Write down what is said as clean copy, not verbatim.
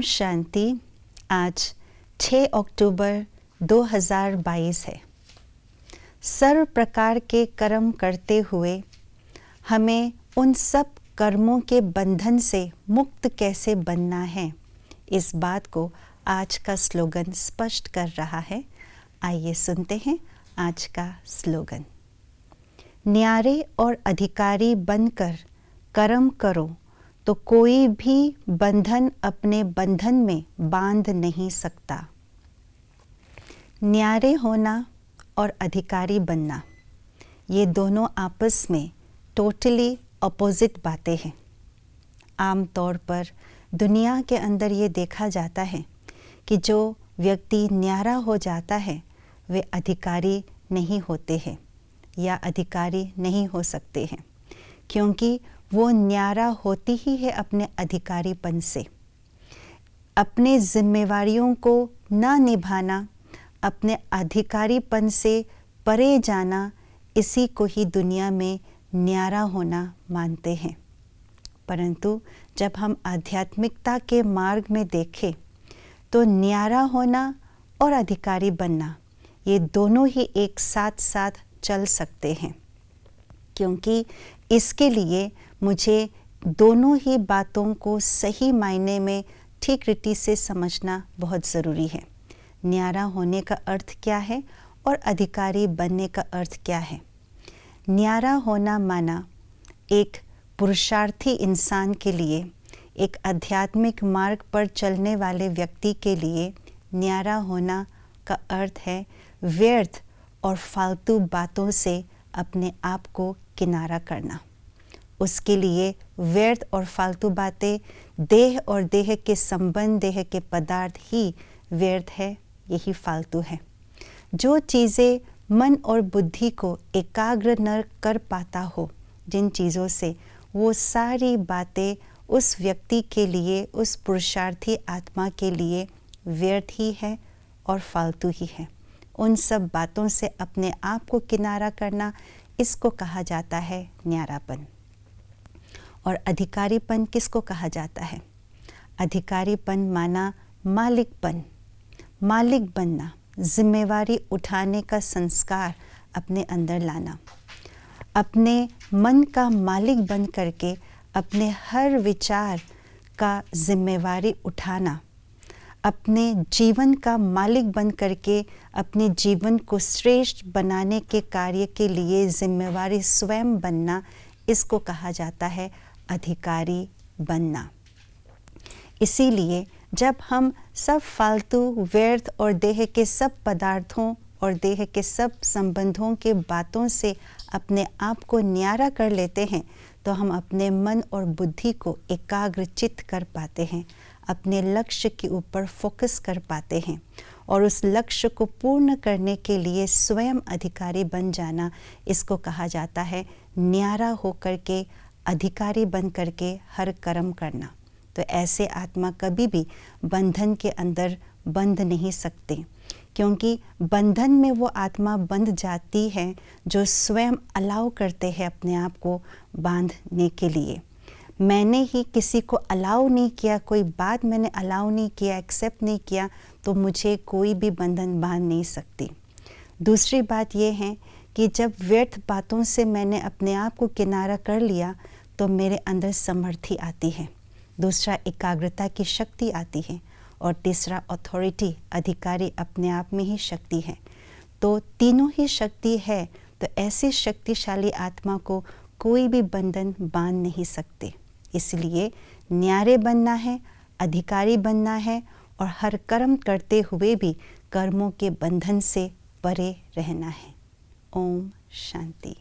ओम शांति। आज 6 अक्टूबर 2022 है। सर्व प्रकार के कर्म करते हुए हमें उन सब कर्मों के बंधन से मुक्त कैसे बनना है, इस बात को आज का स्लोगन स्पष्ट कर रहा है। आइए सुनते हैं आज का स्लोगन। न्यारे और अधिकारी बनकर कर्म करो तो कोई भी बंधन अपने बंधन में बांध नहीं सकता। न्यारे होना और अधिकारी बनना, ये दोनों आपस में टोटली अपोजिट बातें हैं। आम तौर पर दुनिया के अंदर ये देखा जाता है कि जो व्यक्ति न्यारा हो जाता है वे अधिकारी नहीं होते हैं या अधिकारी नहीं हो सकते हैं, क्योंकि वो न्यारा होती ही है अपने अधिकारीपन से। अपने जिम्मेवारियों को ना निभाना, अपने अधिकारीपन से परे जाना, इसी को ही दुनिया में न्यारा होना मानते हैं। परंतु जब हम आध्यात्मिकता के मार्ग में देखें तो न्यारा होना और अधिकारी बनना, ये दोनों ही एक साथ साथ चल सकते हैं, क्योंकि इसके लिए मुझे दोनों ही बातों को सही मायने में ठीक रीति से समझना बहुत ज़रूरी है। न्यारा होने का अर्थ क्या है और अधिकारी बनने का अर्थ क्या है। न्यारा होना माना एक पुरुषार्थी इंसान के लिए, एक आध्यात्मिक मार्ग पर चलने वाले व्यक्ति के लिए न्यारा होना का अर्थ है व्यर्थ और फालतू बातों से अपने आप को किनारा करना। उसके लिए व्यर्थ और फालतू बातें, देह और देह के संबंध, देह के पदार्थ ही व्यर्थ है, यही फालतू है। जो चीज़ें मन और बुद्धि को एकाग्र न कर पाता हो, जिन चीज़ों से, वो सारी बातें उस व्यक्ति के लिए, उस पुरुषार्थी आत्मा के लिए व्यर्थ ही है और फालतू ही है। उन सब बातों से अपने आप को किनारा करना, इसको कहा जाता है न्यारापन। और अधिकारीपन किसको कहा जाता है? अधिकारीपन माना मालिकपन, मालिक बनना, जिम्मेवारी उठाने का संस्कार अपने अंदर लाना, अपने मन का मालिक बन करके अपने हर विचार का जिम्मेवारी उठाना, अपने जीवन का मालिक बन करके अपने जीवन को श्रेष्ठ बनाने के कार्य के लिए जिम्मेवारी स्वयं बनना, इसको कहा जाता है अधिकारी बनना। इसीलिए जब हम सब फालतू, व्यर्थ और देह के सब पदार्थों और देह के सब संबंधों के बातों से अपने आप को न्यारा कर लेते हैं, तो हम अपने मन और बुद्धि को एकाग्रचित्त कर पाते हैं, अपने लक्ष्य के ऊपर फोकस कर पाते हैं और उस लक्ष्य को पूर्ण करने के लिए स्वयं अधिकारी बन जाना, इसको कहा जाता है न्यारा होकर के, अधिकारी बन करके हर कर्म करना। तो ऐसे आत्मा कभी भी बंधन के अंदर बंध नहीं सकते, क्योंकि बंधन में वो आत्मा बंध जाती है जो स्वयं अलाउ करते हैं अपने आप को बांधने के लिए। मैंने ही किसी को अलाउ नहीं किया, कोई बात मैंने अलाउ नहीं किया, एक्सेप्ट नहीं किया, तो मुझे कोई भी बंधन बांध नहीं सकती। दूसरी बात ये है कि जब व्यर्थ बातों से मैंने अपने आप को किनारा कर लिया तो मेरे अंदर समर्थी आती है, दूसरा एकाग्रता की शक्ति आती है और तीसरा अथॉरिटी, अधिकारी अपने आप में ही शक्ति है। तो तीनों ही शक्ति है, तो ऐसी शक्तिशाली आत्मा को कोई भी बंधन बांध नहीं सकते। इसलिए न्यारे बनना है, अधिकारी बनना है और हर कर्म करते हुए भी कर्मों के बंधन से परे रहना है। ओम शांति।